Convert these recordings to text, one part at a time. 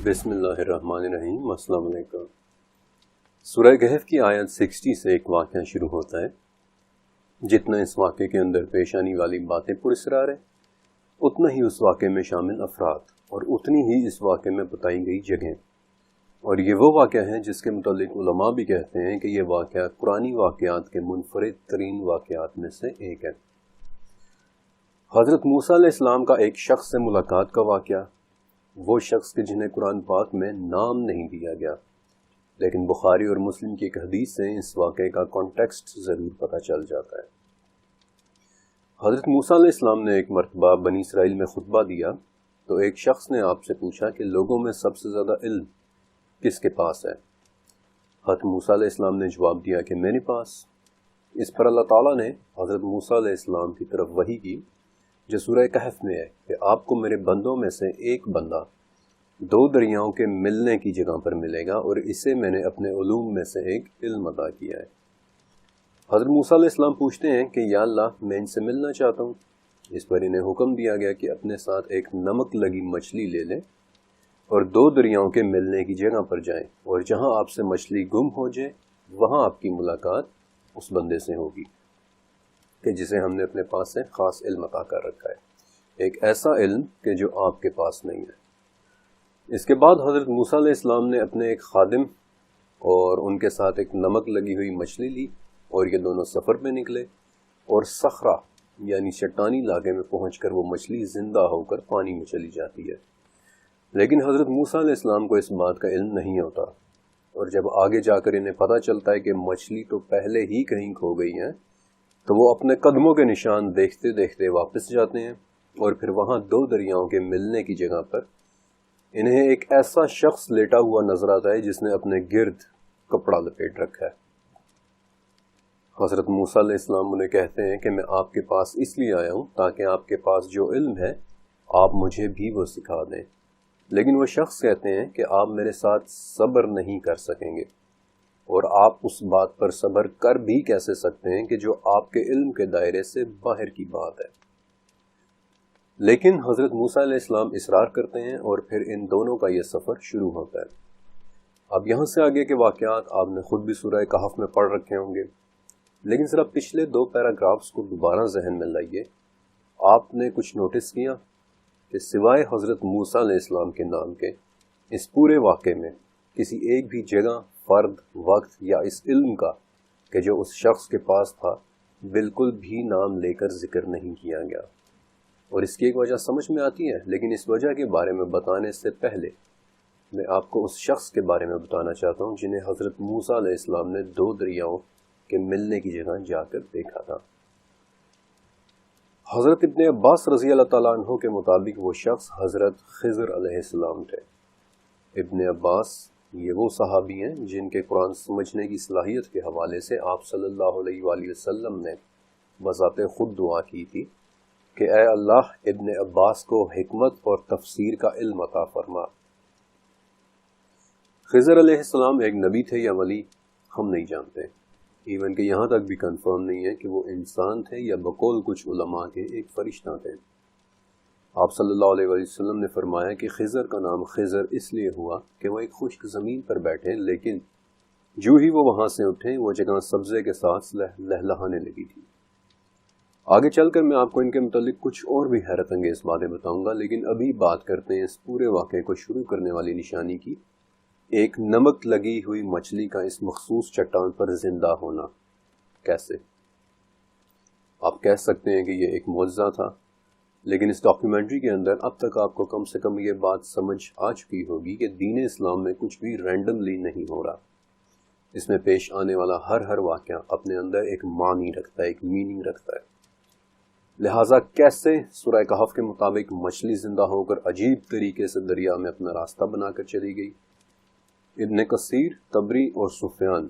بسم اللہ الرحمن الرحیم۔ السلام علیکم۔ سورہ کہف کی آیت 60 سے ایک واقعہ شروع ہوتا ہے۔ جتنا اس واقعے کے اندر پیش آنے والی باتیں پراسرار ہیں، اتنا ہی اس واقعے میں شامل افراد اور اتنی ہی اس واقعے میں بتائی گئی جگہیں، اور یہ وہ واقعہ ہے جس کے متعلق علماء بھی کہتے ہیں کہ یہ واقعہ قرآنی واقعات کے منفرد ترین واقعات میں سے ایک ہے۔ حضرت موسیٰ علیہ السلام کا ایک شخص سے ملاقات کا واقعہ، وہ شخص کے جنہیں قرآن پاک میں نام نہیں دیا گیا، لیکن بخاری اور مسلم کی ایک حدیث سے اس واقعے کا کانٹیکسٹ ضرور پتہ چل جاتا ہے۔ حضرت موسیٰ علیہ السلام نے ایک مرتبہ بنی اسرائیل میں خطبہ دیا تو ایک شخص نے آپ سے پوچھا کہ لوگوں میں سب سے زیادہ علم کس کے پاس ہے؟ حضرت موسیٰ علیہ السلام نے جواب دیا کہ میرے پاس۔ اس پر اللہ تعالیٰ نے حضرت موسیٰ علیہ السلام کی طرف وحی کی جو سورہ کہف میں ہے کہ آپ کو میرے بندوں میں سے ایک بندہ 2 دریاؤں کے ملنے کی جگہ پر ملے گا، اور اسے میں نے اپنے علوم میں سے ایک علم عطا کیا ہے۔ حضرت موسیٰ علیہ السلام پوچھتے ہیں کہ یا اللہ، میں ان سے ملنا چاہتا ہوں۔ اس پر انہیں حکم دیا گیا کہ اپنے ساتھ ایک نمک لگی مچھلی لے لیں اور 2 دریاؤں کے ملنے کی جگہ پر جائیں، اور جہاں آپ سے مچھلی گم ہو جائے وہاں آپ کی ملاقات اس بندے سے ہوگی کہ جسے ہم نے اپنے پاس سے خاص علم عطا کر رکھا ہے، ایک ایسا علم کہ جو آپ کے پاس نہیں ہے۔ اس کے بعد حضرت موسیٰ علیہ السلام نے اپنے ایک خادم اور ان کے ساتھ ایک نمک لگی ہوئی مچھلی لی، اور یہ دونوں سفر پہ نکلے، اور صخرہ یعنی چٹانی علاقے میں پہنچ کر وہ مچھلی زندہ ہو کر پانی میں چلی جاتی ہے۔ لیکن حضرت موسیٰ علیہ السلام کو اس بات کا علم نہیں ہوتا، اور جب آگے جا کر انہیں پتہ چلتا ہے کہ مچھلی تو پہلے ہی کہیں کھو گئی ہے، تو وہ اپنے قدموں کے نشان دیکھتے دیکھتے واپس جاتے ہیں، اور پھر وہاں 2 دریاؤں کے ملنے کی جگہ پر انہیں ایک ایسا شخص لیٹا ہوا نظر آتا ہے جس نے اپنے گرد کپڑا لپیٹ رکھا ہے۔ حضرت موسیٰ علیہ السلام انہیں کہتے ہیں کہ میں آپ کے پاس اس لیے آیا ہوں تاکہ آپ کے پاس جو علم ہے آپ مجھے بھی وہ سکھا دیں، لیکن وہ شخص کہتے ہیں کہ آپ میرے ساتھ صبر نہیں کر سکیں گے، اور آپ اس بات پر صبر کر بھی کیسے سکتے ہیں کہ جو آپ کے علم کے دائرے سے باہر کی بات ہے۔ لیکن حضرت موسیٰ علیہ السلام اصرار کرتے ہیں، اور پھر ان دونوں کا یہ سفر شروع ہوتا ہے۔ اب یہاں سے آگے کے واقعات آپ نے خود بھی سورہ کہف میں پڑھ رکھے ہوں گے، لیکن ذرا پچھلے 2 پیراگرافز کو دوبارہ ذہن میں لائیے۔ آپ نے کچھ نوٹس کیا کہ سوائے حضرت موسیٰ علیہ السلام کے نام کے اس پورے واقعے میں کسی ایک بھی جگہ، فرد، وقت یا اس علم کا کہ جو اس شخص کے پاس تھا بالکل بھی نام لے کر ذکر نہیں کیا گیا؟ اور اس کی ایک وجہ سمجھ میں آتی ہے، لیکن اس وجہ کے بارے میں بتانے سے پہلے میں آپ کو اس شخص کے بارے میں بتانا چاہتا ہوں جنہیں حضرت موسیٰ علیہ السلام نے 2 دریاؤں کے ملنے کی جگہ جا کر دیکھا تھا۔ حضرت ابن عباس رضی اللہ تعالیٰ عنہ کے مطابق وہ شخص حضرت خضر علیہ السلام تھے۔ ابن عباس یہ وہ صحابی ہیں جن کے قرآن سمجھنے کی صلاحیت کے حوالے سے آپ صلی اللہ علیہ وآلہ وسلم نے بذات خود دعا کی تھی کہ اے اللہ، ابن عباس کو حکمت اور تفسیر کا علم عطا فرما۔ خضر علیہ السلام ایک نبی تھے یا ولی ہم نہیں جانتے، ایون کہ یہاں تک بھی کنفرم نہیں ہے کہ وہ انسان تھے یا بقول کچھ علماء کے ایک فرشتہ تھے۔ آپ صلی اللہ علیہ وآلہ وسلم نے فرمایا کہ خضر کا نام خضر اس لیے ہوا کہ وہ ایک خشک زمین پر بیٹھے، لیکن جو ہی وہ وہاں سے اٹھے وہ جگہ سبزے کے ساتھ لہلہانے لگی تھی۔ آگے چل کر میں آپ کو ان کے متعلق کچھ اور بھی حیرت انگیز باتیں بتاؤں گا، لیکن ابھی بات کرتے ہیں اس پورے واقعے کو شروع کرنے والی نشانی کی، ایک نمک لگی ہوئی مچھلی کا اس مخصوص چٹان پر زندہ ہونا۔ کیسے؟ آپ کہہ سکتے ہیں کہ یہ ایک معجزہ تھا، لیکن اس ڈاکیومنٹری کے اندر اب تک آپ کو کم سے کم یہ بات سمجھ آ چکی ہوگی کہ دین اسلام میں کچھ بھی رینڈملی نہیں ہو رہا۔ اس میں پیش آنے والا ہر واقعہ اپنے اندر ایک معنی رکھتا ہے، ایک میننگ رکھتا ہے۔ لہٰذا کیسے سورہ کہف کے مطابق مچھلی زندہ ہو کر عجیب طریقے سے دریا میں اپنا راستہ بنا کر چلی گئی؟ ابن کثیر، طبری اور سفیان،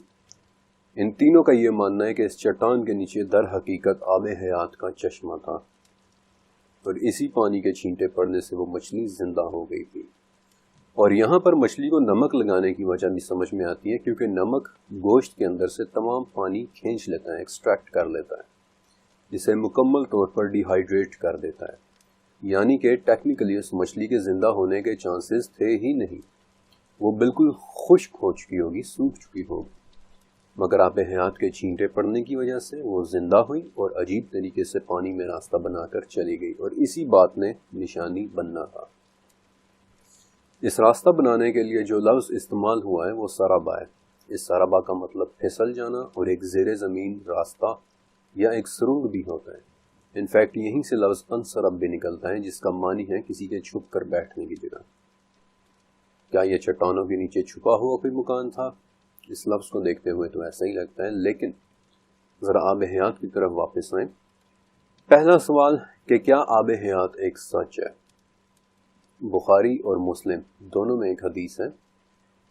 ان تینوں کا یہ ماننا ہے کہ اس چٹان کے نیچے در حقیقت آب حیات کا چشمہ تھا، اور اسی پانی کے چھینٹے پڑنے سے وہ مچھلی زندہ ہو گئی تھی۔ اور یہاں پر مچھلی کو نمک لگانے کی وجہ بھی سمجھ میں آتی ہے، کیونکہ نمک گوشت کے اندر سے تمام پانی کھینچ لیتا ہے، ایکسٹریکٹ کر لیتا ہے، جسے مکمل طور پر ڈی ہائیڈریٹ کر دیتا ہے، یعنی کہ ٹیکنیکلی اس مچھلی کے زندہ ہونے کے چانسز تھے ہی نہیں، وہ بالکل خشک ہو چکی ہوگی، سوکھ چکی ہوگی، مگر آب حیات کے چھینٹے پڑنے کی وجہ سے وہ زندہ ہوئی اور عجیب طریقے سے پانی میں راستہ بنا کر چلی گئی، اور اسی بات نے نشانی بننا تھا۔ اس راستہ بنانے کے لیے جو لفظ استعمال ہوا ہے وہ سرابا ہے۔ اس سرابا کا مطلب پھسل جانا اور ایک زیر زمین راستہ یا ایک سرنگ بھی ہوتا ہے۔ انفیکٹ یہیں سے لفظ انسرب بھی نکلتا ہے، جس کا معنی ہے کسی کے چھپ کر بیٹھنے کی جگہ۔ کیا یہ چٹانوں کے نیچے چھپا ہوا کوئی مکان تھا؟ اس لفظ کو دیکھتے ہوئے تو ایسا ہی لگتا ہے، لیکن ذرا آب حیات کی طرف واپس آئیں۔ پہلا سوال کہ کیا آب حیات ایک سچ ہے؟ بخاری اور مسلم دونوں میں ایک حدیث ہے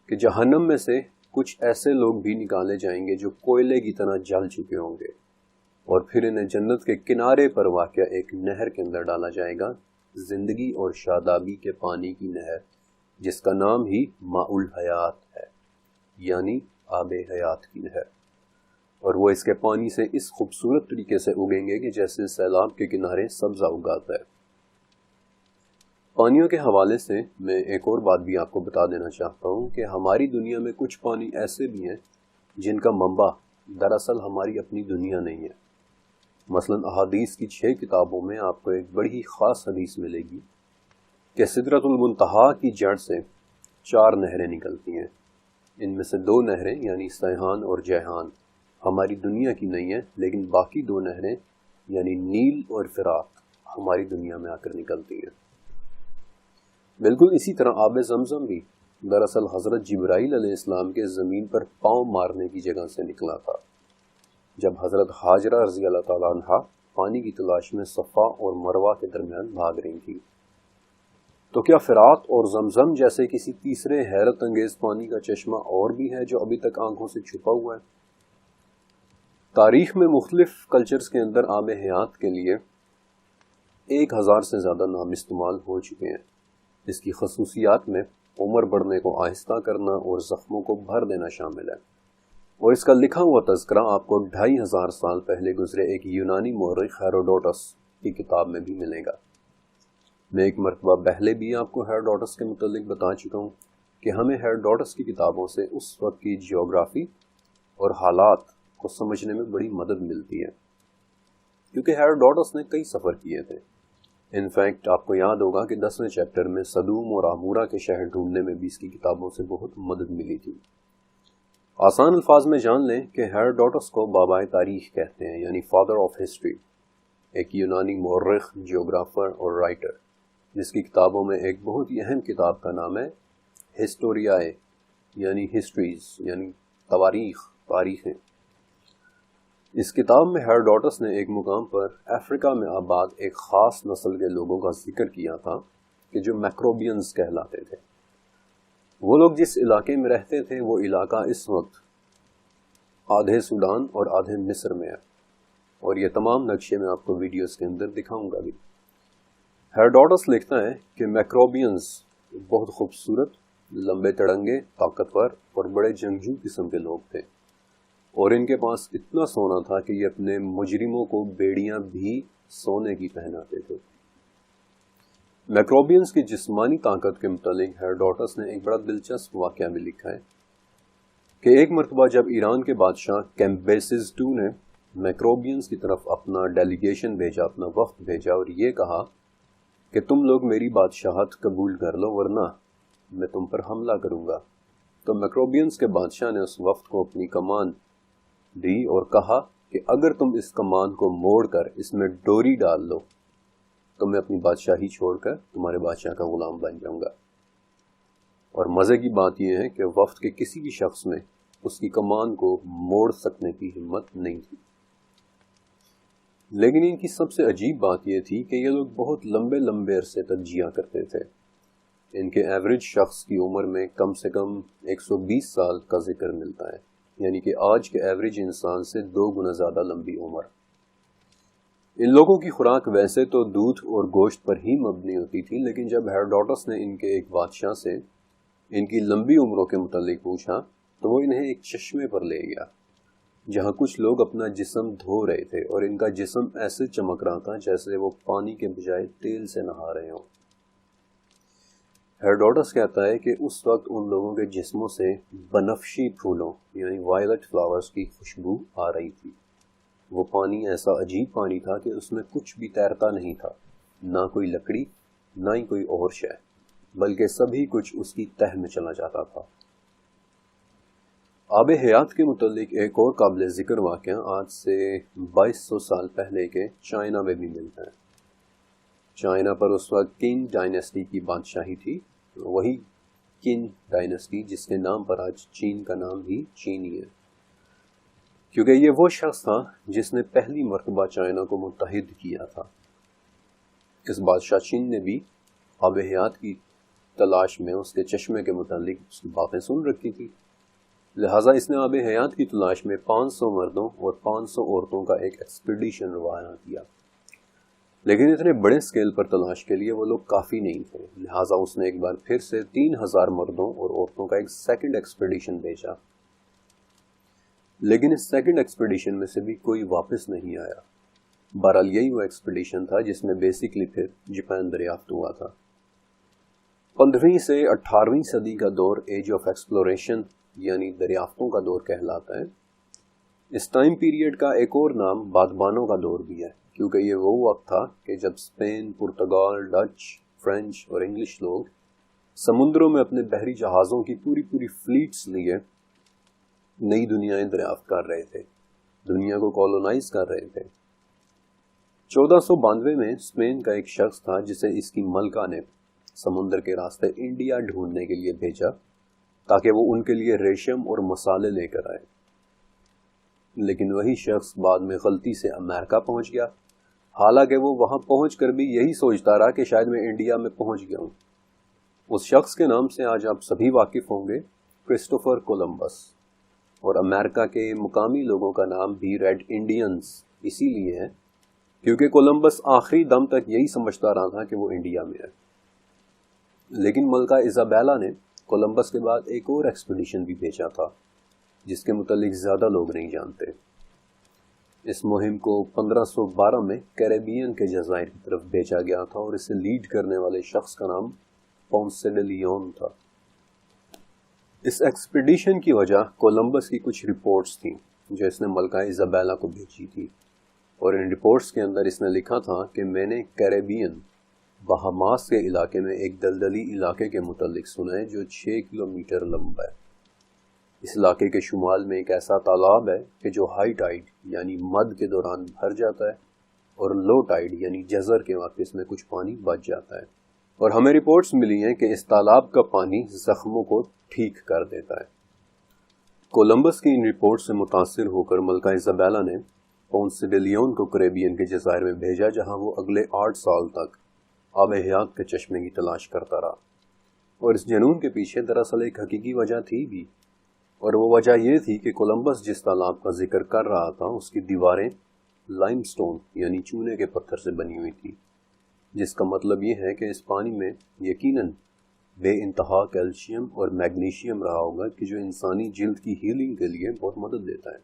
کہ جہنم میں سے کچھ ایسے لوگ بھی نکالے جائیں گے جو کوئلے کی طرح جل چکے ہوں گے، اور پھر انہیں جنت کے کنارے پر واقع ایک نہر کے اندر ڈالا جائے گا، زندگی اور شادابی کے پانی کی نہر، جس کا نام ہی ماء الحیات ہے، یعنی آب حیات کی نہر، اور وہ اس کے پانی سے اس خوبصورت طریقے سے اگیں گے کہ جیسے سیلاب کے کنارے سبزہ اگاتا ہے۔ پانیوں کے حوالے سے میں ایک اور بات بھی آپ کو بتا دینا چاہتا ہوں کہ ہماری دنیا میں کچھ پانی ایسے بھی ہیں جن کا منبع دراصل ہماری اپنی دنیا نہیں ہے۔ مثلا احادیث کی 6 کتابوں میں آپ کو ایک بڑی خاص حدیث ملے گی کہ سدرۃ المنتہا کی جڑ سے 4 نہریں نکلتی ہیں۔ ان میں سے 2 نہریں یعنی سیحان اور جیحان ہماری دنیا کی نہیں ہیں، لیکن باقی 2 نہریں یعنی نیل اور فرات ہماری دنیا میں آ کر نکلتی ہیں۔ بالکل اسی طرح آب زمزم بھی دراصل حضرت جبرائیل علیہ السلام کے زمین پر پاؤں مارنے کی جگہ سے نکلا تھا، جب حضرت ہاجرہ رضی اللہ تعالیٰ عنہا پانی کی تلاش میں صفا اور مروہ کے درمیان بھاگ رہی تھی۔ تو کیا فرات اور زمزم جیسے کسی تیسرے حیرت انگیز پانی کا چشمہ اور بھی ہے جو ابھی تک آنکھوں سے چھپا ہوا ہے؟ تاریخ میں مختلف کلچرز کے اندر آب حیات کے لیے 1000 سے زیادہ نام استعمال ہو چکے ہیں۔ اس کی خصوصیات میں عمر بڑھنے کو آہستہ کرنا اور زخموں کو بھر دینا شامل ہے، اور اس کا لکھا ہوا تذکرہ آپ کو 2500 سال پہلے گزرے ایک یونانی مورخ ہیروڈوٹس کی کتاب میں بھی ملے گا۔ میں ایک مرتبہ پہلے بھی آپ کو ہیروڈوٹس کے متعلق بتا چکا ہوں کہ ہمیں ہیروڈوٹس کی کتابوں سے اس وقت کی جیوگرافی اور حالات کو سمجھنے میں بڑی مدد ملتی ہے، کیونکہ ہیروڈوٹس نے کئی سفر کیے تھے۔ انفیکٹ آپ کو یاد ہوگا کہ 10ویں چیپٹر میں صدوم اور عمورہ کے شہر ڈھونڈنے میں بھی اس کی کتابوں سے بہت مدد ملی تھی۔ آسان الفاظ میں جان لیں کہ ہیروڈوٹس کو بابائے تاریخ کہتے ہیں، یعنی فادر آف ہسٹری، ایک یونانی مورخ، جیوگرافر اور رائٹر، جس کی کتابوں میں ایک بہت ہی اہم کتاب کا نام ہے ہسٹوریائے، یعنی ہسٹریز، یعنی تاریخیں۔ اس کتاب میں ہیروڈوٹس نے ایک مقام پر افریقہ میں آباد ایک خاص نسل کے لوگوں کا ذکر کیا تھا کہ جو میکروبینز کہلاتے تھے۔ وہ لوگ جس علاقے میں رہتے تھے وہ علاقہ اس وقت آدھے سوڈان اور آدھے مصر میں ہے، اور یہ تمام نقشے میں آپ کو ویڈیوز کے اندر دکھاؤں گا بھی۔ ہیروڈوٹس لکھتا ہے کہ میکروبینز بہت خوبصورت، لمبے تڑنگے، طاقتور اور بڑے جنگجو قسم کے لوگ تھے، اور ان کے پاس اتنا سونا تھا کہ یہ اپنے مجرموں کو بیڑیاں بھی سونے کی پہناتے تھے۔ میکروبینز کی جسمانی طاقت کے متعلق ہیروڈوٹس نے ایک بڑا دلچسپ واقعہ بھی لکھا ہے کہ ایک مرتبہ جب ایران کے بادشاہ کیمبیسز II نے میکروبینز کی طرف اپنا ڈیلیگیشن بھیجا، اپنا وفد بھیجا، اور یہ کہا کہ تم لوگ میری بادشاہت قبول کر لو ورنہ میں تم پر حملہ کروں گا، تو میکروبینز کے بادشاہ نے اس وفد کو اپنی کمان دی اور کہا کہ اگر تم اس کمان کو موڑ کر اس میں ڈوری ڈال لو تو میں اپنی بادشاہی چھوڑ کر تمہارے بادشاہ کا غلام بن جاؤں گا۔ اور مزے کی بات یہ ہے کہ وفد کے کسی بھی شخص میں اس کی کمان کو موڑ سکنے کی ہمت نہیں تھی۔ لیکن ان کی سب سے عجیب بات یہ تھی کہ یہ لوگ بہت لمبے لمبے عرصے تک جیا کرتے تھے۔ ان کے ایوریج شخص کی عمر میں کم سے کم 120 سال کا ذکر ملتا ہے، یعنی کہ آج کے ایوریج انسان سے 2 گنا زیادہ لمبی عمر۔ ان لوگوں کی خوراک ویسے تو دودھ اور گوشت پر ہی مبنی ہوتی تھی، لیکن جب ہیروڈوٹس نے ان کے ایک بادشاہ سے ان کی لمبی عمروں کے متعلق پوچھا تو وہ انہیں ایک چشمے پر لے گیا جہاں کچھ لوگ اپنا جسم دھو رہے تھے، اور ان کا جسم ایسے چمک رہا تھا جیسے وہ پانی کے بجائے تیل سے نہا رہے ہوں۔ ہیروڈوٹس کہتا ہے کہ اس وقت ان لوگوں کے جسموں سے بنفشی پھولوں یعنی وائلٹ فلاورز کی خوشبو آ رہی تھی۔ وہ پانی ایسا عجیب پانی تھا کہ اس میں کچھ بھی تیرتا نہیں تھا، نہ کوئی لکڑی نہ ہی کوئی اور شے، بلکہ سبھی کچھ اس کی تہہ میں چلا جاتا تھا۔ آب حیات کے متعلق ایک اور قابل ذکر واقعہ آج سے 2200 سال پہلے کے چائنا میں بھی ملتا ہے۔ چائنا پر اس وقت قنگ ڈائنیسٹی کی بادشاہی تھی، وہی قنگ ڈائنیسٹی جس کے نام پر آج چین کا نام بھی چینی ہے، کیونکہ یہ وہ شخص تھا جس نے پہلی مرتبہ چائنا کو متحد کیا تھا۔ اس بادشاہ چین نے بھی آب حیات کی تلاش میں اس کے چشمے کے متعلق اس کی باتیں سن رکھی تھی، لہٰذا اس نے آب حیات کی تلاش میں 500 مردوں اور 500 عورتوں کا ایک ایکسپیڈیشن روانہ کیا، لیکن اتنے بڑے سکیل پر تلاش کے لیے وہ لوگ کافی نہیں تھے، لہٰذا اس نے ایک بار پھر سے 3000 مردوں اور عورتوں کا ایک سیکنڈ ایکسپیڈیشن بھیجا، لیکن اس سیکنڈ ایکسپیڈیشن میں سے بھی کوئی واپس نہیں آیا۔ بہرحال یہی وہ ایکسپیڈیشن تھا جس میں بیسیکلی پھر جاپان دریافت ہوا تھا۔ 15ویں سے 18ویں صدی کا دور ایج آف ایکسپلوریشن یعنی دریافتوں کا دور کہلاتا ہے۔ اس ٹائم پیریڈ کا ایک اور نام بادبانوں کا دور بھی ہے، کیونکہ یہ وہ وقت تھا کہ جب اسپین، پرتگال، ڈچ، فرینچ اور انگلش لوگ سمندروں میں اپنے بحری جہازوں کی پوری فلیٹس لیے نئی دنیایں دریافت کر رہے تھے، دنیا کو کالونائز کر رہے تھے۔ 1492 میں اسپین کا ایک شخص تھا جسے اس کی ملکہ نے سمندر کے راستے انڈیا ڈھونڈنے کے لیے بھیجا تاکہ وہ ان کے لیے ریشم اور مسالے لے کر آئے، لیکن وہی شخص بعد میں غلطی سے امریکہ پہنچ گیا، حالانکہ وہ وہاں پہنچ کر بھی یہی سوچتا رہا کہ شاید میں انڈیا میں پہنچ گیا ہوں۔ اس شخص کے نام سے آج آپ سبھی واقف ہوں گے، کرسٹوفر کولمبس، اور امریکہ کے مقامی لوگوں کا نام بھی ریڈ انڈینز اسی لیے ہے کیونکہ کولمبس آخری دم تک یہی سمجھتا رہا تھا کہ وہ انڈیا میں ہے۔ لیکن ملکہ ایزابیلا نے کولمبس کے بعد ایک اور ایکسپیڈیشن بھی بھیجا تھا جس کے متعلق زیادہ لوگ نہیں جانتے۔ اس مہم کو 1512 میں کیریبین کے جزائر کی طرف بھیجا گیا تھا اور اسے لیڈ کرنے والے شخص کا نام پونسے ڈے لیون تھا۔ اس ایکسپیڈیشن کی وجہ کولمبس کی کچھ رپورٹس تھیں جو اس نے ملکہ ایزابیلا کو بھیجی تھی، اور ان رپورٹس کے اندر اس نے لکھا تھا کہ میں نے کیریبین بہاماس کے علاقے میں ایک دلدلی علاقے کے متعلق سنا ہے جو 6 کلومیٹر لمبا ہے۔ اس علاقے کے شمال میں ایک ایسا تالاب ہے کہ جو ہائی ٹائیڈ یعنی مد کے دوران بھر جاتا ہے اور لو ٹائیڈ یعنی جزر کے وقت اس میں کچھ پانی بچ جاتا ہے، اور ہمیں رپورٹس ملی ہیں کہ اس تالاب کا پانی زخموں کو ٹھیک کر دیتا ہے۔ کولمبس کی ان رپورٹ سے متاثر ہو کر ملکہ ایزابیلا نے پونسے ڈے لیون کو کریبین کے جزائر میں بھیجا، جہاں وہ اگلے 8 سال تک آب حیات کے چشمے کی تلاش کرتا رہا، اور اس جنون کے پیچھے دراصل ایک حقیقی وجہ تھی بھی، اور وہ وجہ یہ تھی کہ کولمبس جس تالاب کا ذکر کر رہا تھا اس کی دیواریں لائم سٹون یعنی چونے کے پتھر سے بنی ہوئی تھی، جس کا مطلب یہ ہے کہ اس پانی میں یقیناً بے انتہا کیلشیم اور میگنیشیم رہا ہوگا کہ جو انسانی جلد کی ہیلنگ کے لیے بہت مدد دیتا ہے،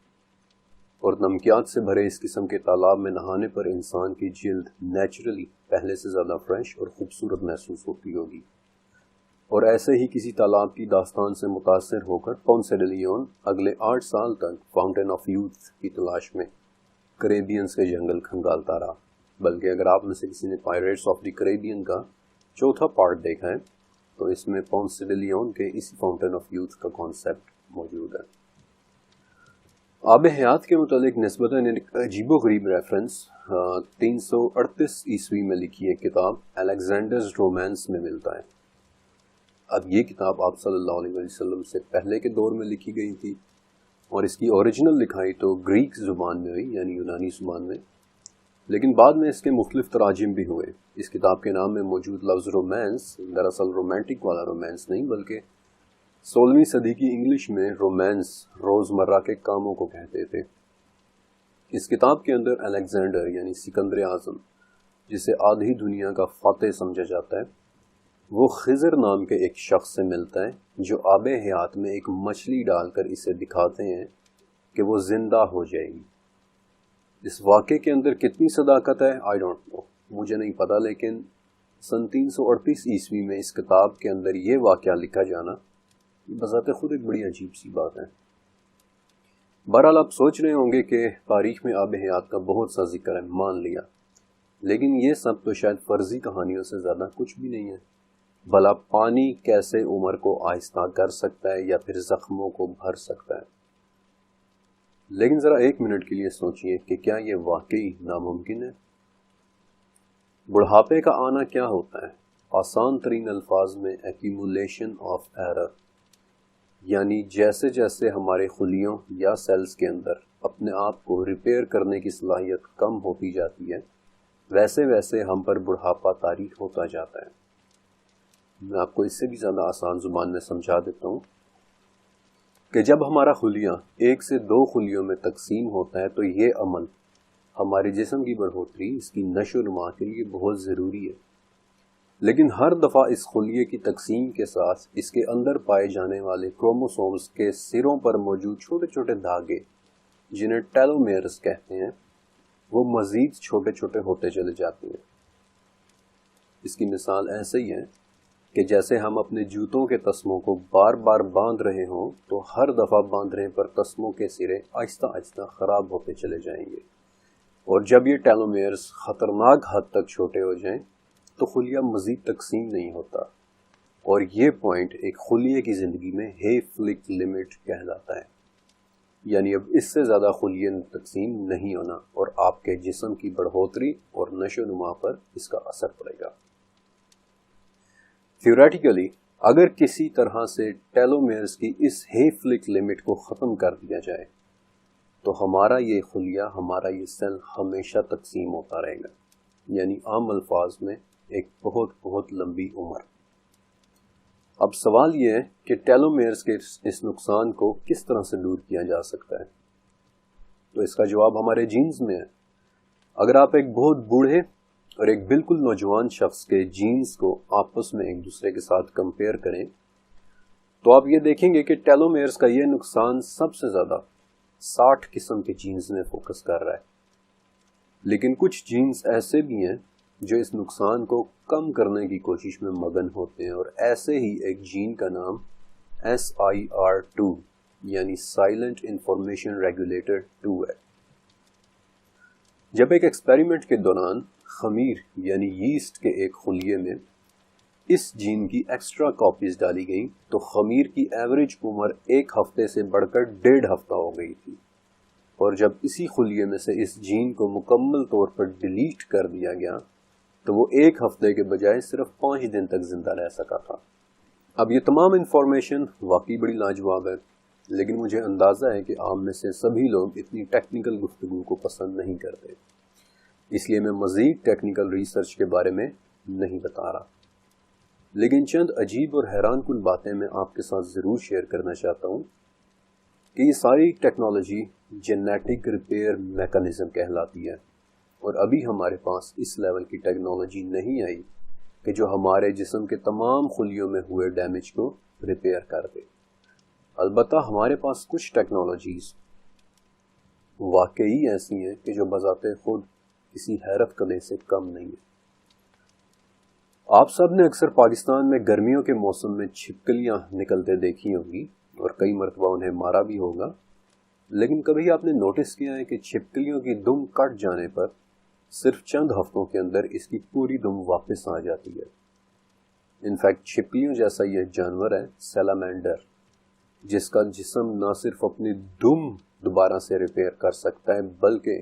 اور نمکیات سے بھرے اس قسم کے تالاب میں نہانے پر انسان کی جلد نیچرلی پہلے سے زیادہ فریش اور خوبصورت محسوس ہوتی ہوگی۔ اور ایسے ہی کسی تالاب کی داستان سے متاثر ہو کر پونسے ڈے لیون اگلے 8 سال تک فاؤنٹین آف یوتھ کی تلاش میں کریبینز کے جنگل کھنگالتا رہا، بلکہ اگر آپ میں سے کسی نے پائریٹس آف دی کریبین کا 4تھا پارٹ دیکھا ہے تو اس میں پونسے ڈے لیون کے اسی فاؤنٹین آف یوتھ کا کانسیپٹ موجود ہے۔ آب حیات کے متعلق نسبتاً ایک عجیب و غریب ریفرنس 338 عیسوی میں لکھی ایک کتاب الیگزینڈرز رومانس میں ملتا ہے۔ اب یہ کتاب آپ صلی اللہ علیہ وسلم سے پہلے کے دور میں لکھی گئی تھی، اور اس کی اوریجنل لکھائی تو گریک زبان میں ہوئی یعنی یونانی زبان میں، لیکن بعد میں اس کے مختلف تراجم بھی ہوئے۔ اس کتاب کے نام میں موجود لفظ رومانس دراصل رومانٹک والا رومانس نہیں، بلکہ 16ویں صدی کی انگلش میں رومانس روزمرہ کے کاموں کو کہتے تھے۔ اس کتاب کے اندر الیگزینڈر یعنی سکندر اعظم، جسے آدھی دنیا کا فاتح سمجھا جاتا ہے، وہ خضر نام کے ایک شخص سے ملتا ہے جو آب حیات میں ایک مچھلی ڈال کر اسے دکھاتے ہیں کہ وہ زندہ ہو جائے گی۔ اس واقعے کے اندر کتنی صداقت ہے آئی ڈونٹ نو، مجھے نہیں پتا، لیکن سن 338 عیسوی میں اس کتاب کے اندر یہ واقعہ لکھا جانا بذات خود ایک بڑی عجیب سی بات ہے۔ بہرحال آپ سوچ رہے ہوں گے کہ تاریخ میں آب حیات کا بہت سا ذکر ہے، مان لیا، لیکن یہ سب تو شاید فرضی کہانیوں سے زیادہ کچھ بھی نہیں ہے۔ بھلا پانی کیسے عمر کو آہستہ کر سکتا ہے یا پھر زخموں کو بھر سکتا ہے؟ لیکن ذرا ایک منٹ کے لیے سوچئے کہ کیا یہ واقعی ناممکن ہے؟ بڑھاپے کا آنا کیا ہوتا ہے؟ آسان ترین الفاظ میں ایکیمولیشن آف ایرر، یعنی جیسے جیسے ہمارے خلیوں یا سیلز کے اندر اپنے آپ کو ریپیئر کرنے کی صلاحیت کم ہوتی جاتی ہے، ویسے ویسے ہم پر بڑھاپا طاری ہوتا جاتا ہے۔ میں آپ کو اس سے بھی زیادہ آسان زبان میں سمجھا دیتا ہوں کہ جب ہمارا خلیہ 1 سے 2 خلیوں میں تقسیم ہوتا ہے تو یہ عمل ہمارے جسم کی بڑھوتری، اس کی نشو و نما کے لیے بہت ضروری ہے، لیکن ہر دفعہ اس خلیے کی تقسیم کے ساتھ اس کے اندر پائے جانے والے کروموسومز کے سروں پر موجود چھوٹے چھوٹے دھاگے، جنہیں ٹیلومیرز کہتے ہیں، وہ مزید چھوٹے چھوٹے ہوتے چلے جاتے ہیں۔ اس کی مثال ایسے ہی ہے کہ جیسے ہم اپنے جوتوں کے تسموں کو بار بار باندھ رہے ہوں تو ہر دفعہ باندھنے پر تسموں کے سرے آہستہ آہستہ خراب ہوتے چلے جائیں گے، اور جب یہ ٹیلومیرز خطرناک حد تک چھوٹے ہو جائیں تو خلیہ مزید تقسیم نہیں ہوتا، اور یہ پوائنٹ ایک خلیے کی زندگی میں ہیفلک لمٹ کہلاتا ہے، یعنی اب اس سے زیادہ خلیے تقسیم نہیں ہونا اور آپ کے جسم کی بڑھوتری اور نشو و نما پر اس کا اثر پڑے گا۔ تھیوریٹیکلی اگر کسی طرح سے ٹیلومیرز کی اس ہیفلک لمٹ کو ختم کر دیا جائے تو ہمارا یہ خلیہ، ہمارا یہ سیل ہمیشہ تقسیم ہوتا رہے گا، یعنی عام الفاظ میں ایک بہت بہت لمبی عمر۔ اب سوال یہ ہے کہ ٹیلومیرز کے اس نقصان کو کس طرح سے دور کیا جا سکتا ہے؟ تو اس کا جواب ہمارے جینز میں ہے۔ اگر آپ ایک بہت بوڑھے اور ایک بالکل نوجوان شخص کے جینز کو آپس میں ایک دوسرے کے ساتھ کمپیئر کریں تو آپ یہ دیکھیں گے کہ ٹیلومیرز کا یہ نقصان سب سے زیادہ 60 قسم کے جینز میں فوکس کر رہا ہے، لیکن کچھ جینز ایسے بھی ہیں جو اس نقصان کو کم کرنے کی کوشش میں مگن ہوتے ہیں، اور ایسے ہی ایک جین کا نام SIR2 یعنی سائلنٹ انفارمیشن ریگولیٹر 2 ہے۔ جب ایک ایکسپیریمنٹ کے دوران خمیر یعنی یسٹ کے ایک خلیے میں اس جین کی ایکسٹرا کاپیز ڈالی گئیں تو خمیر کی ایوریج عمر 1 ہفتے سے بڑھ کر 1.5 ہفتہ ہو گئی تھی، اور جب اسی خلیے میں سے اس جین کو مکمل طور پر ڈیلیٹ کر دیا گیا تو وہ 1 ہفتے کے بجائے صرف 5 دن تک زندہ رہ سکا تھا۔ اب یہ تمام انفارمیشن واقعی بڑی لاجواب ہے، لیکن مجھے اندازہ ہے کہ عام میں سے سبھی لوگ اتنی ٹیکنیکل گفتگو کو پسند نہیں کرتے، اس لیے میں مزید ٹیکنیکل ریسرچ کے بارے میں نہیں بتا رہا، لیکن چند عجیب اور حیران کن باتیں میں آپ کے ساتھ ضرور شیئر کرنا چاہتا ہوں کہ یہ ساری ٹیکنالوجی جینیٹک ریپیئر میکانزم کہلاتی ہے، اور ابھی ہمارے پاس اس لیول کی ٹیکنالوجی نہیں آئی کہ جو ہمارے جسم کے تمام خلیوں میں ہوئے ڈیمیج کو ریپیئر کر دے۔ البتہ ہمارے پاس کچھ ٹیکنالوجیز واقعی ایسی ہیں کہ جو بذات خود کسی حیرت کدے سے کم نہیں ہے۔ آپ سب نے اکثر پاکستان میں گرمیوں کے موسم میں چھپکلیاں نکلتے دیکھی ہوں گی اور کئی مرتبہ انہیں مارا بھی ہوگا، لیکن کبھی آپ نے نوٹس کیا ہے کہ چھپکلیوں کی دم کٹ جانے پر صرف چند ہفتوں کے اندر اس کی پوری دم واپس آ جاتی ہے۔ انفیکٹ چھپکلیوں جیسا یہ جانور ہے سیلامینڈر، جس کا جسم نہ صرف اپنی دم دوبارہ سے ریپیئر کر سکتا ہے بلکہ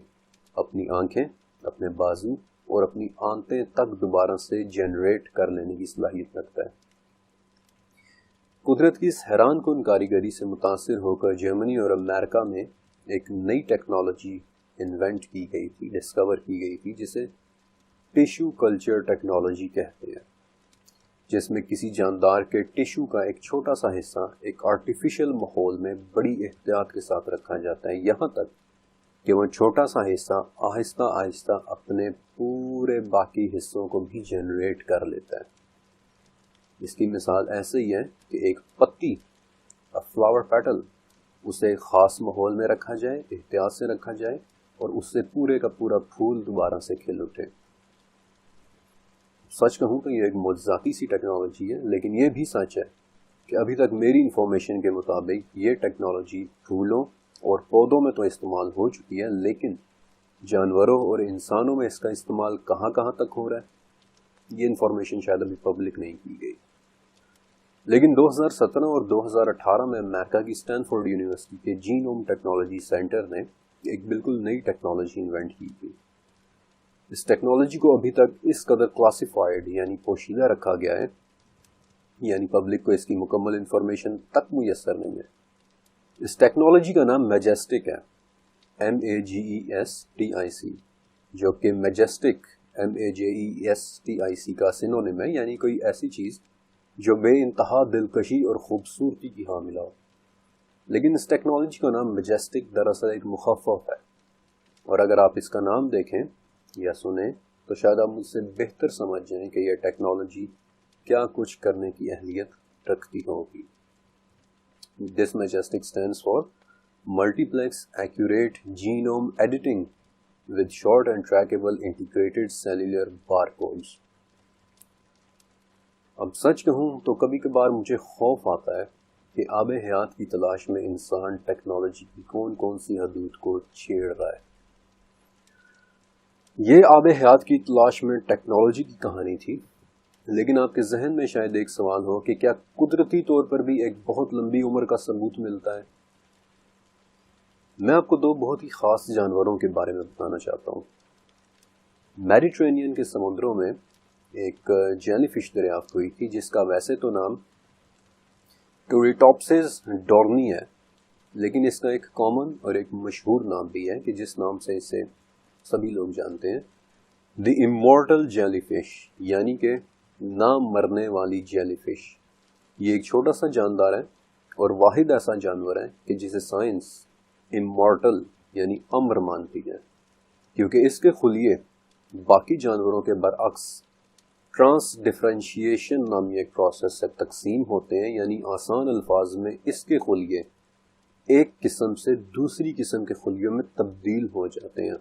اپنی آنکھیں، اپنے بازو اور اپنی آنتیں تک دوبارہ سے جنریٹ کر لینے کی صلاحیت رکھتا ہے۔ قدرت کی اس حیران کن کاریگری سے متاثر ہو کر جرمنی اور امریکہ میں ایک نئی ٹیکنالوجی انوینٹ کی گئی تھی، ڈسکور کی گئی تھی، جسے ٹیشو کلچر ٹیکنالوجی کہتے ہیں، جس میں کسی جاندار کے ٹیشو کا ایک چھوٹا سا حصہ ایک آرٹیفیشل ماحول میں بڑی احتیاط کے ساتھ رکھا جاتا ہے، یہاں تک کہ وہ چھوٹا سا حصہ آہستہ آہستہ اپنے پورے باقی حصوں کو بھی جنریٹ کر لیتا ہے۔ اس کی مثال ایسے ہی ہے کہ ایک پتی، فلاور پیٹل، اسے ایک خاص ماحول میں رکھا جائے، احتیاط سے رکھا جائے، اور اس سے پورے کا پورا پھول دوبارہ سے کھل اٹھے۔ سچ کہوں تو یہ ایک معجزاتی سی ٹیکنالوجی ہے، لیکن یہ بھی سچ ہے کہ ابھی تک میری انفارمیشن کے مطابق یہ ٹیکنالوجی پھولوں اور پودوں میں تو استعمال ہو چکی ہے، لیکن جانوروں اور انسانوں میں اس کا استعمال کہاں کہاں تک ہو رہا ہے یہ انفارمیشن شاید ابھی پبلک نہیں کی گئی۔ لیکن 2017 اور 2018 میں امریکہ کی اسٹینفورڈ یونیورسٹی کے جینوم ٹیکنالوجی سینٹر نے ایک بالکل نئی ٹیکنالوجی انوینٹ کی تھی۔ اس ٹیکنالوجی کو ابھی تک اس قدر کلاسیفائڈ یعنی پوشیدہ رکھا گیا ہے، یعنی پبلک کو اس کی مکمل انفارمیشن تک میسر نہیں ہے۔ اس ٹیکنالوجی کا نام میجسٹک ہے، MAGESTIC، جو کہ میجسٹک MAJESTIC کا سینونیم ہے، یعنی کوئی ایسی چیز جو بے انتہا دلکشی اور خوبصورتی کی حاملہ ہو۔ لیکن اس ٹیکنالوجی کا نام میجسٹک دراصل ایک مخفف ہے، اور اگر آپ اس کا نام دیکھیں یا سنیں تو شاید آپ مجھ سے بہتر سمجھ جائیں کہ یہ ٹیکنالوجی کیا کچھ کرنے کی اہلیت رکھتی ہوگی۔ This majestic stands for Multiplex Accurate Genome Editing with Short and Trackable Integrated Cellular Barcodes۔ اب سچ کہوں تو کبھی کبھار مجھے خوف آتا ہے کہ آب حیات کی تلاش میں انسان ٹیکنالوجی کی کون کون سی حدود کو چھیڑ رہا ہے۔ یہ آب حیات کی تلاش میں ٹیکنالوجی کی کہانی تھی، لیکن آپ کے ذہن میں شاید ایک سوال ہو کہ کیا قدرتی طور پر بھی ایک بہت لمبی عمر کا ثبوت ملتا ہے؟ میں آپ کو دو بہت ہی خاص جانوروں کے بارے میں بتانا چاہتا ہوں۔ میڈیٹرینین کے سمندروں میں ایک جیلی فش دریافت ہوئی تھی جس کا ویسے تو نام ٹوریٹوپسز ڈورنی ہے، لیکن اس کا ایک کامن اور ایک مشہور نام بھی ہے کہ جس نام سے اسے سبھی لوگ جانتے ہیں، دی امورٹل جیلی فش، یعنی کہ نہ مرنے والی جیلی فش۔ یہ ایک چھوٹا سا جاندار ہے اور واحد ایسا جانور ہے کہ جسے سائنس امورٹل یعنی امر مانتی ہے، کیونکہ اس کے خلیے باقی جانوروں کے برعکس ٹرانس ڈفرینشیشن نامی ایک پروسیس سے تقسیم ہوتے ہیں، یعنی آسان الفاظ میں اس کے خلیے ایک قسم سے دوسری قسم کے خلیوں میں تبدیل ہو جاتے ہیں،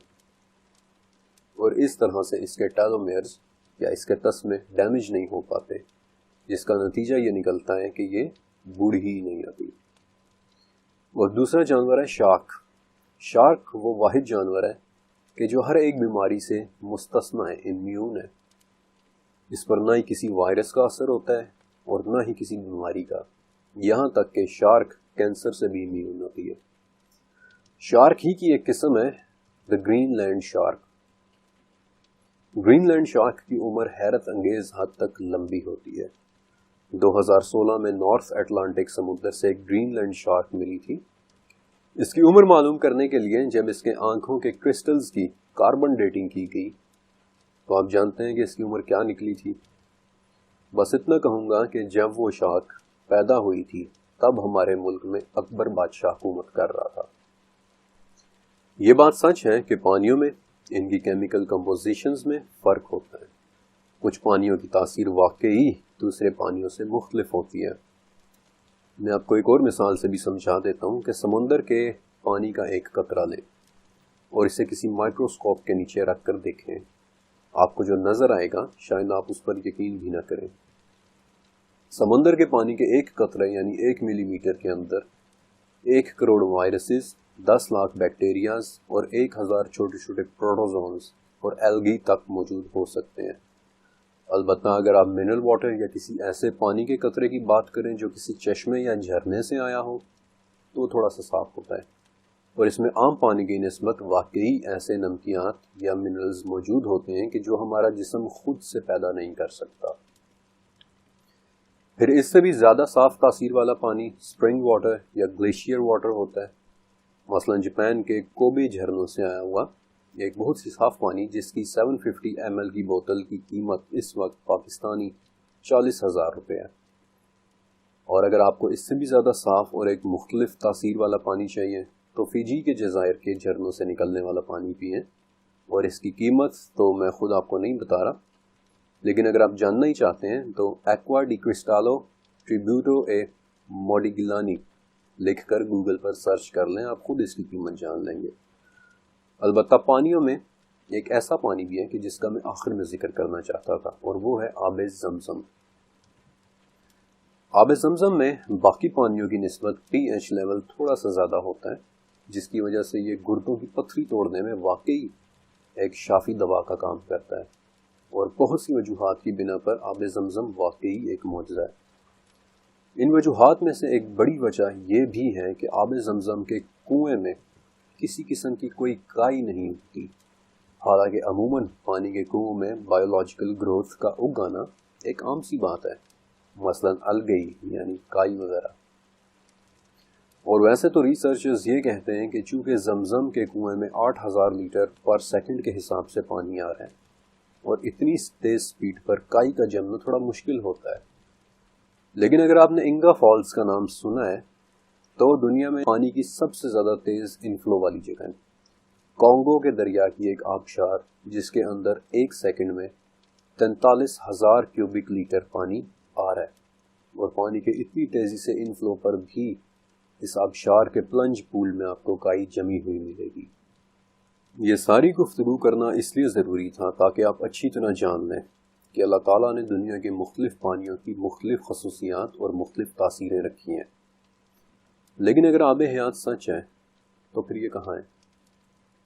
اور اس طرح سے اس کے ٹیلومیرز یا اس کے تسمے ڈیمیج نہیں ہو پاتے، جس کا نتیجہ یہ نکلتا ہے کہ یہ بوڑھی ہی نہیں آتی۔ اور دوسرا جانور ہے شارک۔ شارک وہ واحد جانور ہے کہ جو ہر ایک بیماری سے مستثنیٰ ہے، امیون ہے۔ اس پر نہ ہی کسی وائرس کا اثر ہوتا ہے اور نہ ہی کسی بیماری کا، یہاں تک کہ شارک کینسر سے بھی امیون ہوتی ہے۔ شارک ہی کی ایک قسم ہے the Greenland shark. Greenland shark کی عمر حیرت انگیز حد تک لمبی ہوتی ہے۔ 2016 میں نارتھ اٹلانٹک سمندر سے ایک گرین لینڈ شارک ملی تھی۔ اس کی عمر معلوم کرنے کے لیے جب اس کے آنکھوں کے کرسٹلز کی کاربن ڈیٹنگ کی گئی تو آپ جانتے ہیں کہ اس کی عمر کیا نکلی تھی؟ بس اتنا کہوں گا کہ جب وہ شارک پیدا ہوئی تھی تب ہمارے ملک میں اکبر بادشاہ حکومت کر رہا تھا۔ یہ بات سچ ہے کہ پانیوں میں ان کی کیمیکل کمپوزیشنز میں فرق ہوتا ہے۔ کچھ پانیوں کی تاثیر واقعی دوسرے پانیوں سے مختلف ہوتی ہے۔ میں آپ کو ایک اور مثال سے بھی سمجھا دیتا ہوں کہ سمندر کے پانی کا ایک قطرہ لیں اور اسے کسی مائکروسکوپ کے نیچے رکھ کر دیکھیں، آپ کو جو نظر آئے گا شاید آپ اس پر یقین بھی نہ کریں۔ سمندر کے پانی کے ایک قطرے یعنی 1 ملی میٹر کے اندر 1 کروڑ وائرسز، 10 لاکھ بیکٹیریاز اور 1000 چھوٹے چھوٹے پروٹوزونز اور ایلگی تک موجود ہو سکتے ہیں۔ البتہ اگر آپ منرل واٹر یا کسی ایسے پانی کے قطرے کی بات کریں جو کسی چشمے یا جھرنے سے آیا ہو تو وہ تھوڑا سا صاف ہوتا ہے، اور اس میں عام پانی کی نسبت واقعی ایسے نمکیات یا منرلز موجود ہوتے ہیں کہ جو ہمارا جسم خود سے پیدا نہیں کر سکتا۔ پھر اس سے بھی زیادہ صاف تاثیر والا پانی سپرنگ واٹر یا گلیشیئر واٹر ہوتا ہے، مثلا جاپان کے کوبے جھرنوں سے آیا ہوا ایک بہت سی صاف پانی جس کی 750 ml کی بوتل کی قیمت اس وقت پاکستانی 40,000 روپے ہے۔ اور اگر آپ کو اس سے بھی زیادہ صاف اور ایک مختلف تاثیر والا پانی چاہیے تو فیجی کے جزائر کے جھرنوں سے نکلنے والا پانی پئیں، اور اس کی قیمت تو میں خود آپ کو نہیں بتا رہا، لیکن اگر آپ جاننا ہی چاہتے ہیں تو ایکوا ڈی کرسٹالو ٹریبیوٹو اے موڈیگلانی لکھ کر گوگل پر سرچ کر لیں، آپ خود اس کی قیمت جان لیں گے۔ البتہ پانیوں میں ایک ایسا پانی بھی ہے کہ جس کا میں آخر میں ذکر کرنا چاہتا تھا، اور وہ ہے آب زمزم۔ آب زمزم میں باقی پانیوں کی نسبت پی ایچ لیول تھوڑا سا زیادہ ہوتا ہے، جس کی وجہ سے یہ گردوں کی پتھری توڑنے میں واقعی ایک شافی دوا کا کام کرتا ہے، اور بہت سی وجوہات کی بنا پر آب زمزم واقعی ایک معجزہ ہے۔ ان وجوہات میں سے ایک بڑی وجہ یہ بھی ہے کہ آب زمزم کے کنویں میں کسی قسم کی کوئی کائی نہیں ہوتی، حالانکہ عموماً پانی کے کنووں میں بایولوجیکل گروتھ کا اگانا ایک عام سی بات ہے، مثلاً الگئی یعنی کائی وغیرہ۔ اور ویسے تو ریسرچرز یہ کہتے ہیں کہ چونکہ زمزم کے کنویں میں 8000 لیٹر پر سیکنڈ کے حساب سے پانی آ رہا ہے، اور اتنی تیز سپیڈ پر کائی کا جمنا تھوڑا مشکل ہوتا ہے۔ لیکن اگر آپ نے انگا فالز کا نام سنا ہے تو دنیا میں پانی کی سب سے زیادہ تیز انفلو والی جگہ ہے۔ کانگو کے دریا کی ایک آبشار جس کے اندر ایک سیکنڈ میں 43,000 کیوبک لیٹر پانی آ رہا ہے، اور پانی کے اتنی تیزی سے انفلو پر بھی اس آبشار کے پلنج پول میں آپ کو کائی جمی ہوئی ملے گی۔ یہ ساری گفتگو کرنا اس لیے ضروری تھا تاکہ آپ اچھی طرح جان لیں کہ اللہ تعالیٰ نے دنیا کے مختلف پانیوں کی مختلف خصوصیات اور مختلف تاثیریں رکھی ہیں۔ لیکن اگر آب حیات سچ ہے تو پھر یہ کہاں ہے؟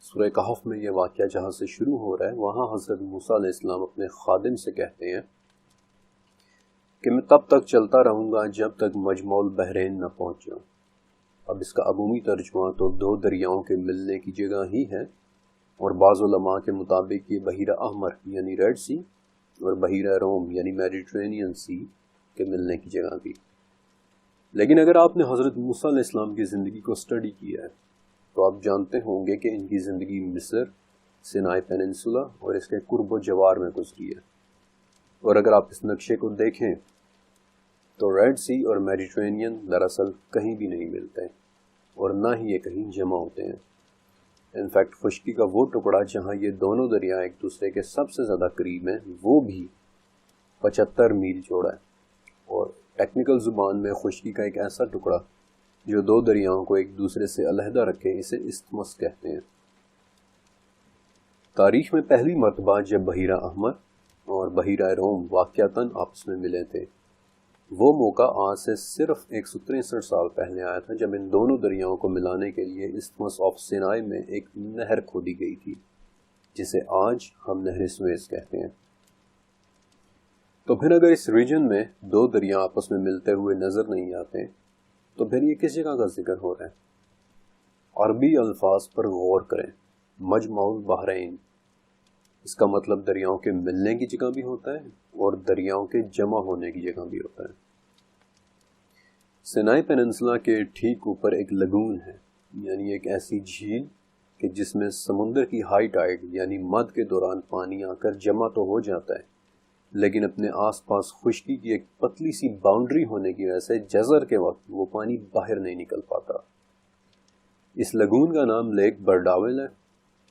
سورہ کہف میں یہ واقعہ جہاں سے شروع ہو رہا ہے، وہاں حضرت موسیٰ علیہ السلام اپنے خادم سے کہتے ہیں کہ میں تب تک چلتا رہوں گا جب تک مجمع البحرین نہ پہنچ جاؤں۔ اب اس کا عمومی ترجمہ تو دو دریاؤں کے ملنے کی جگہ ہی ہے، اور بعض علماء کے مطابق یہ بحیرہ احمر یعنی ریڈ سی اور بحیرہ روم یعنی میڈیٹرینین سی کے ملنے کی جگہ بھی۔ لیکن اگر آپ نے حضرت موسیٰ علیہ السلام کی زندگی کو سٹڈی کیا ہے تو آپ جانتے ہوں گے کہ ان کی زندگی مصر، سینائی پیننسولا اور اس کے قرب و جوار میں گزری ہے، اور اگر آپ اس نقشے کو دیکھیں تو ریڈ سی اور میڈیٹرینین دراصل کہیں بھی نہیں ملتے، اور نہ ہی یہ کہیں جمع ہوتے ہیں۔ انفیکٹ خشکی کا وہ ٹکڑا جہاں یہ دونوں دریا ایک دوسرے کے سب سے زیادہ قریب ہیں وہ بھی 75 میل چوڑا ہے، اور ٹیکنیکل زبان میں خشکی کا ایک ایسا ٹکڑا جو دو دریاؤں کو ایک دوسرے سے علیحدہ رکھے اسے استمس کہتے ہیں۔ تاریخ میں پہلی مرتبہ جب بحیرہ احمر اور بحیرہ روم واقعتاً آپس میں ملے تھے، وہ موقع آج سے صرف 163 سال پہلے آیا تھا، جب ان دونوں دریاؤں کو ملانے کے لیے استمس آف سینائی میں ایک نہر کھودی گئی تھی جسے آج ہم نہر سویز کہتے ہیں۔ تو پھر اگر اس ریجن میں دو دریا آپس میں ملتے ہوئے نظر نہیں آتے تو پھر یہ کس جگہ کا ذکر ہو رہا ہے؟ عربی الفاظ پر غور کریں۔ مجمع البحرین، اس کا مطلب دریاؤں کے ملنے کی جگہ بھی ہوتا ہے اور دریاؤں کے جمع ہونے کی جگہ بھی ہوتا ہے۔ سینائی پیننسولا کے ٹھیک اوپر ایک لگون ہے، یعنی ایک ایسی جھیل کہ جس میں سمندر کی ہائی ٹائیڈ یعنی مد کے دوران پانی آ کر جمع تو ہو جاتا ہے، لیکن اپنے آس پاس خشکی کی ایک پتلی سی باؤنڈری ہونے کی وجہ سے جزر کے وقت وہ پانی باہر نہیں نکل پاتا۔ اس لگون کا نام لیک برڈاول ہے،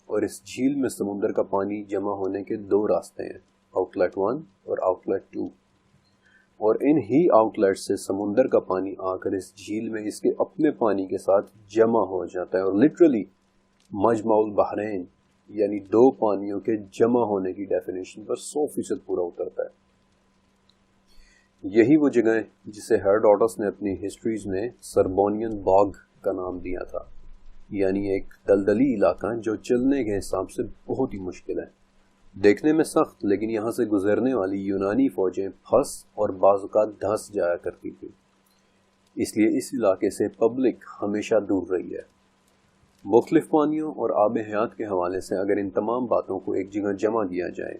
اور اس جھیل میں سمندر کا پانی جمع ہونے کے دو راستے ہیں، آؤٹ لیٹ 1 اور آؤٹ لیٹ 2، اور ان ہی آؤٹ لیٹ سے سمندر کا پانی آ کر اس جھیل میں اس کے اپنے پانی کے ساتھ جمع ہو جاتا ہے، اور لٹرلی مجمع البحرین یعنی دو پانیوں کے جمع ہونے کی ڈیفینیشن پر 100% پورا اترتا ہے۔ یہی وہ جگہ ہے جسے ہیروڈوٹس نے اپنی ہسٹریز میں سربونین باغ کا نام دیا تھا، یعنی ایک دلدلی علاقہ جو چلنے کے حساب سے بہت ہی مشکل ہے، دیکھنے میں سخت، لیکن یہاں سے گزرنے والی یونانی فوجیں پھنس اور بعض اوقات دھنس جایا کرتی تھی، اس لیے اس علاقے سے پبلک ہمیشہ دور رہی ہے۔ مختلف پانیوں اور آب حیات کے حوالے سے اگر ان تمام باتوں کو ایک جگہ جمع کیا جائے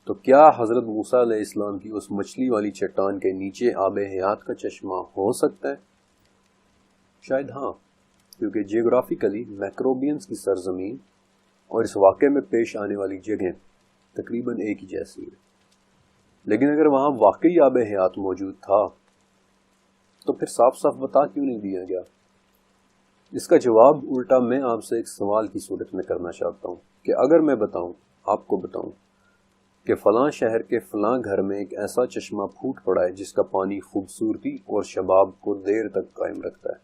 تو کیا حضرت موسیٰ علیہ السلام کی اس مچھلی والی چٹان کے نیچے آب حیات کا چشمہ ہو سکتا ہے؟ شاید ہاں، کیونکہ جیوگرافیکلی میکروبینز کی سرزمین اور اس واقعے میں پیش آنے والی جگہیں تقریباً ایک ہی جیسی ہیں، لیکن اگر وہاں واقعی آب حیات موجود تھا تو پھر صاف صاف بتا کیوں نہیں دیا گیا؟ اس کا جواب الٹا میں آپ سے ایک سوال کی صورت میں کرنا چاہتا ہوں کہ اگر میں آپ کو بتاؤں کہ فلاں شہر کے فلاں گھر میں ایک ایسا چشمہ پھوٹ پڑا ہے جس کا پانی خوبصورتی اور شباب کو دیر تک قائم رکھتا ہے،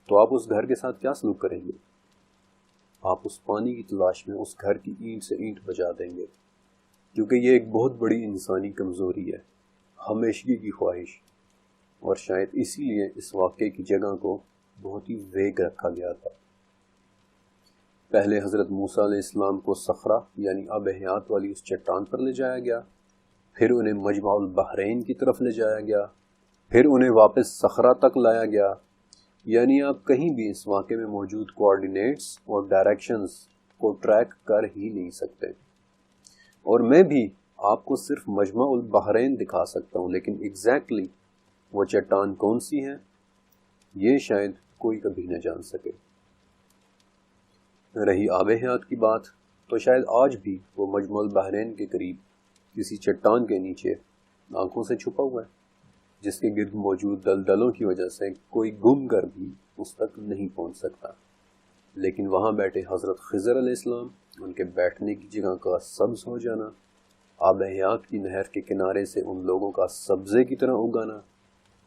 تو آپ اس گھر کے ساتھ کیا سلوک کریں گے؟ آپ اس پانی کی تلاش میں اس گھر کی اینٹ سے اینٹ بجا دیں گے، کیونکہ یہ ایک بہت بڑی انسانی کمزوری ہے، ہمیشگی کی خواہش، اور شاید اسی لیے اس واقعے کی جگہ کو بہت ہی ویگ رکھا گیا تھا۔ پہلے حضرت موسیٰ علیہ السلام کو صخرہ یعنی آب حیات والی اس چٹان پر لے جایا گیا، پھر انہیں مجمع البحرین کی طرف لے جایا گیا، پھر انہیں واپس صخرہ تک لایا گیا، یعنی آپ کہیں بھی اس واقعے میں موجود کوآرڈینیٹس اور ڈائریکشنز کو ٹریک کر ہی نہیں سکتے، اور میں بھی آپ کو صرف مجمع البحرین دکھا سکتا ہوں، لیکن ایگزیکٹلی وہ چٹان کون سی ہے یہ شاید کوئی کبھی نہ جان سکے۔ رہی آب حیات کی بات، تو شاید آج بھی وہ مجمع البحرین کے قریب کسی چٹان کے نیچے آنکھوں سے چھپا ہوا ہے، جس کے گرد موجود دلدلوں کی وجہ سے کوئی گم کر بھی اس تک نہیں پہنچ سکتا، لیکن وہاں بیٹھے حضرت خضر علیہ السلام، ان کے بیٹھنے کی جگہ کا سبز ہو جانا، آب حیات کی نہر کے کنارے سے ان لوگوں کا سبزے کی طرح اگانا،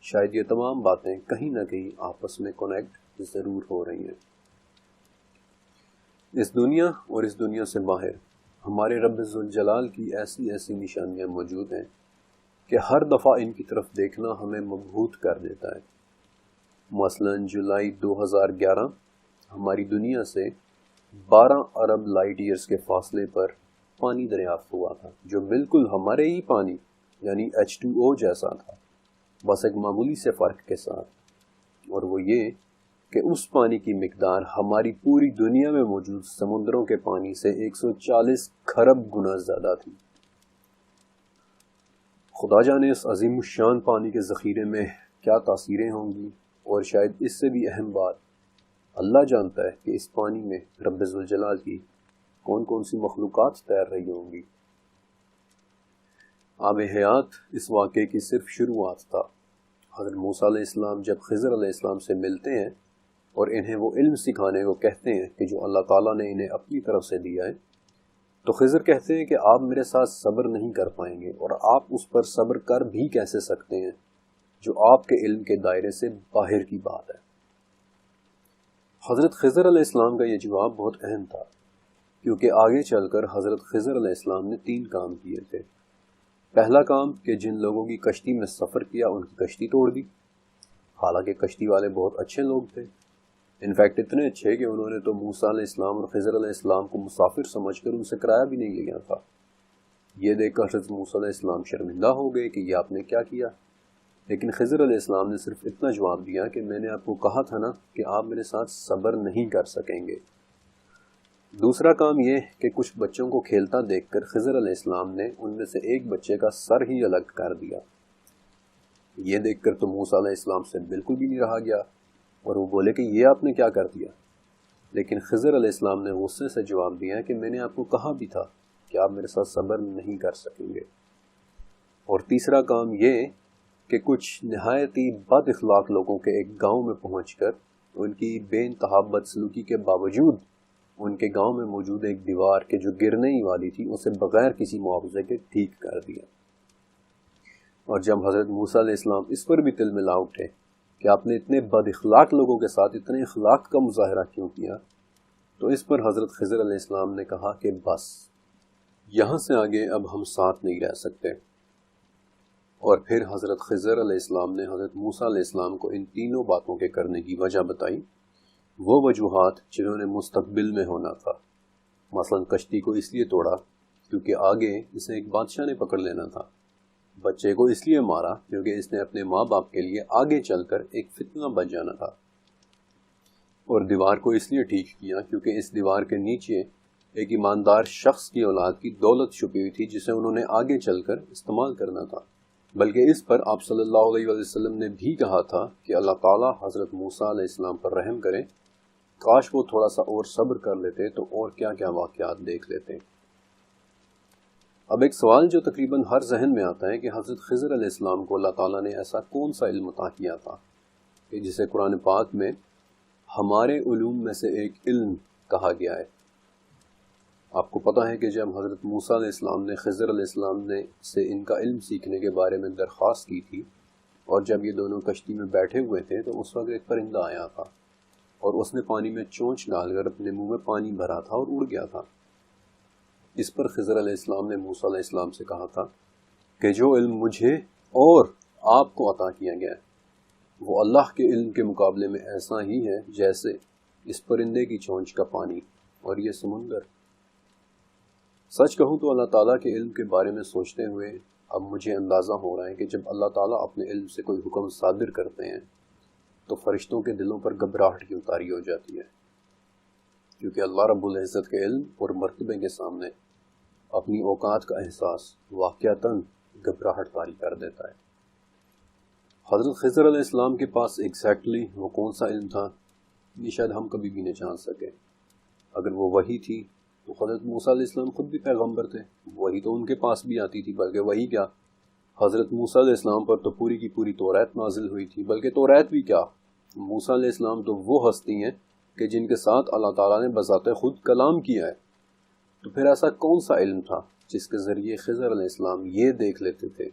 شاید یہ تمام باتیں کہیں نہ کہیں آپس میں کنیکٹ ضرور ہو رہی ہیں۔ اس دنیا اور اس دنیا سے باہر ہمارے رب ذوالجلال کی ایسی ایسی نشانیاں موجود ہیں کہ ہر دفعہ ان کی طرف دیکھنا ہمیں مبہوت کر دیتا ہے۔ مثلا جولائی 2011 ہماری دنیا سے 12 ارب لائٹ ایئرز کے فاصلے پر پانی دریافت ہوا تھا، جو بالکل ہمارے ہی پانی یعنی H2O جیسا تھا، بس ایک معمولی سے فرق کے ساتھ، اور وہ یہ کہ اس پانی کی مقدار ہماری پوری دنیا میں موجود سمندروں کے پانی سے 140 کھرب گنا زیادہ تھی۔ خدا جانے اس عظیم الشان پانی کے ذخیرے میں کیا تاثیریں ہوں گی، اور شاید اس سے بھی اہم بات، اللہ جانتا ہے کہ اس پانی میں رب ذوالجلال کی کون کون سی مخلوقات تیر رہی ہوں گی۔ آب حیات اس واقعے کی صرف شروعات تھا۔ حضرت موسیٰ علیہ السلام جب خضر علیہ السلام سے ملتے ہیں اور انہیں وہ علم سکھانے کو کہتے ہیں کہ جو اللہ تعالیٰ نے انہیں اپنی طرف سے دیا ہے، تو خضر کہتے ہیں کہ آپ میرے ساتھ صبر نہیں کر پائیں گے، اور آپ اس پر صبر کر بھی کیسے سکتے ہیں جو آپ کے علم کے دائرے سے باہر کی بات ہے۔ حضرت خضر علیہ السلام کا یہ جواب بہت اہم تھا، کیونکہ آگے چل کر حضرت خضر علیہ السلام نے 3 کام کیے تھے۔ پہلا کام کہ جن لوگوں کی کشتی میں سفر کیا ان کی کشتی توڑ دی، حالانکہ کشتی والے بہت اچھے لوگ تھے، انفیکٹ اتنے اچھے کہ انہوں نے تو موسیٰ علیہ السلام اور خضر علیہ السلام کو مسافر سمجھ کر ان سے کرایہ بھی نہیں لیا تھا۔ یہ دیکھ کر حضرت موسیٰ علیہ السلام شرمندہ ہو گئے کہ یہ آپ نے کیا کیا، لیکن خضر علیہ السلام نے صرف اتنا جواب دیا کہ میں نے آپ کو کہا تھا نا کہ آپ میرے ساتھ صبر نہیں کر سکیں گے۔ دوسرا کام یہ کہ کچھ بچوں کو کھیلتا دیکھ کر خضر علیہ السلام نے ان میں سے ایک بچے کا سر ہی الگ کر دیا۔ یہ دیکھ کر تو موسیٰ علیہ السلام سے بالکل بھی نہیں رہا گیا، اور وہ بولے کہ یہ آپ نے کیا کر دیا، لیکن خضر علیہ السلام نے غصے سے جواب دیا کہ میں نے آپ کو کہا بھی تھا کہ آپ میرے ساتھ صبر نہیں کر سکیں گے۔ اور تیسرا کام یہ کہ کچھ نہایت ہی بد اخلاق لوگوں کے ایک گاؤں میں پہنچ کر ان کی بے انتہا بدسلوکی کے باوجود ان کے گاؤں میں موجود ایک دیوار کے جو گرنے ہی والی تھی اسے بغیر کسی معاوضے کے ٹھیک کر دیا۔ اور جب حضرت موسیٰ علیہ السلام اس پر بھی تل ملا اٹھے کہ آپ نے اتنے بد اخلاق لوگوں کے ساتھ اتنے اخلاق کا مظاہرہ کیوں کیا، تو اس پر حضرت خضر علیہ السلام نے کہا کہ بس یہاں سے آگے اب ہم ساتھ نہیں رہ سکتے۔ اور پھر حضرت خضر علیہ السلام نے حضرت موسیٰ علیہ السلام کو ان تینوں باتوں کے کرنے کی وجہ بتائی، وہ وجوہات جنہوں نے مستقبل میں ہونا تھا۔ مثلا کشتی کو اس لیے توڑا کیونکہ آگے اسے ایک بادشاہ نے پکڑ لینا تھا، بچے کو اس لیے مارا کیونکہ اس نے اپنے ماں باپ کے لیے آگے چل کر ایک فتنہ بچ جانا تھا، اور دیوار کو اس لیے ٹھیک کیا کیونکہ اس دیوار کے نیچے ایک ایماندار شخص کی اولاد کی دولت چھپی ہوئی تھی جسے انہوں نے آگے چل کر استعمال کرنا تھا۔ بلکہ اس پر آپ صلی اللہ علیہ وسلم نے بھی کہا تھا کہ اللہ تعالیٰ حضرت موسیٰ علیہ السلام پر رحم کرے، کاش وہ تھوڑا سا اور صبر کر لیتے تو اور کیا کیا واقعات دیکھ لیتے۔ اب ایک سوال جو تقریباً ہر ذہن میں آتا ہے کہ حضرت خضر علیہ السلام کو اللہ تعالیٰ نے ایسا کون سا علم عطا کیا تھا کہ جسے قرآن پاک میں ہمارے علوم میں سے ایک علم کہا گیا ہے۔ آپ کو پتہ ہے کہ جب حضرت موسیٰ علیہ السلام نے خضر علیہ السلام نے سے ان کا علم سیکھنے کے بارے میں درخواست کی تھی، اور جب یہ دونوں کشتی میں بیٹھے ہوئے تھے تو اس وقت ایک پرندہ آیا تھا، اور اس نے پانی میں چونچ ڈال کر اپنے منہ میں پانی بھرا تھا اور اڑ گیا تھا۔ اس پر خضر علیہ السلام نے موسیٰ علیہ السلام سے کہا تھا کہ جو علم مجھے اور آپ کو عطا کیا گیا ہے وہ اللہ کے علم کے مقابلے میں ایسا ہی ہے جیسے اس پرندے کی چونچ کا پانی اور یہ سمندر۔ سچ کہوں تو اللہ تعالیٰ کے علم کے بارے میں سوچتے ہوئے اب مجھے اندازہ ہو رہا ہے کہ جب اللہ تعالیٰ اپنے علم سے کوئی حکم صادر کرتے ہیں تو فرشتوں کے دلوں پر گھبراہٹ کیوں طاری ہو جاتی ہے، کیونکہ اللہ رب العزت کے علم اور مرتبے کے سامنے اپنی اوقات کا احساس واقعتاً گھبراہٹ طاری کر دیتا ہے۔ حضرت خضر علیہ السلام کے پاس ایگزیکٹلی وہ کون سا علم تھا یہ شاید ہم کبھی بھی نہیں جان سکے۔ اگر وہ وحی تھی تو حضرت موسیٰ علیہ السلام خود بھی پیغمبر تھے، وحی تو ان کے پاس بھی آتی تھی، بلکہ وحی کیا، حضرت موسیٰ علیہ السلام پر تو پوری کی پوری توریت نازل ہوئی تھی، بلکہ توریت بھی کیا، موسیٰ علیہ السلام تو وہ ہستی ہیں کہ جن کے ساتھ اللہ تعالیٰ نے بذات خود کلام کیا ہے۔ تو پھر ایسا کون سا علم تھا جس کے ذریعے خضر علیہ السلام یہ دیکھ لیتے تھے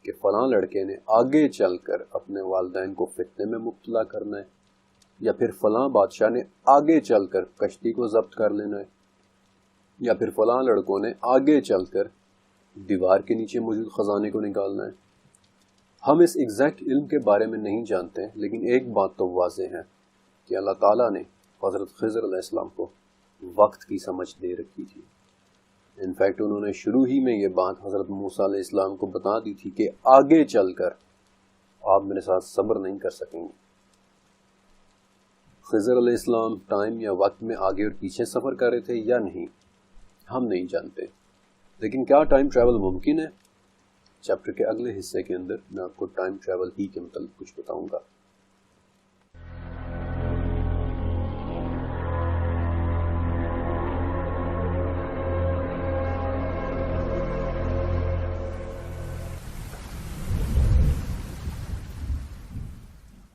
کہ فلاں لڑکے نے آگے چل کر اپنے والدین کو فتنے میں مبتلا کرنا ہے، یا پھر فلاں بادشاہ نے آگے چل کر کشتی کو ضبط کر لینا ہے، یا پھر فلاں لڑکوں نے آگے چل کر دیوار کے نیچے موجود خزانے کو نکالنا ہے۔ ہم اس ایگزیکٹ علم کے بارے میں نہیں جانتے، لیکن ایک بات تو واضح ہے کہ اللہ تعالیٰ نے حضرت خضر علیہ السلام کو وقت کی سمجھ دے رکھی تھی۔ انفیکٹ انہوں نے شروع ہی میں یہ بات حضرت موسیٰ علیہ السلام کو بتا دی تھی کہ آگے چل کر آپ میرے ساتھ صبر نہیں کر سکیں گے۔ خضر علیہ السلام ٹائم یا وقت میں آگے اور پیچھے سفر کر رہے تھے یا نہیں ہم نہیں جانتے، لیکن کیا ٹائم ٹریول ممکن ہے؟ چیپٹر کے اگلے حصے کے اندر میں آپ کو ٹائم ٹریول ہی کے متعلق کچھ بتاؤں گا۔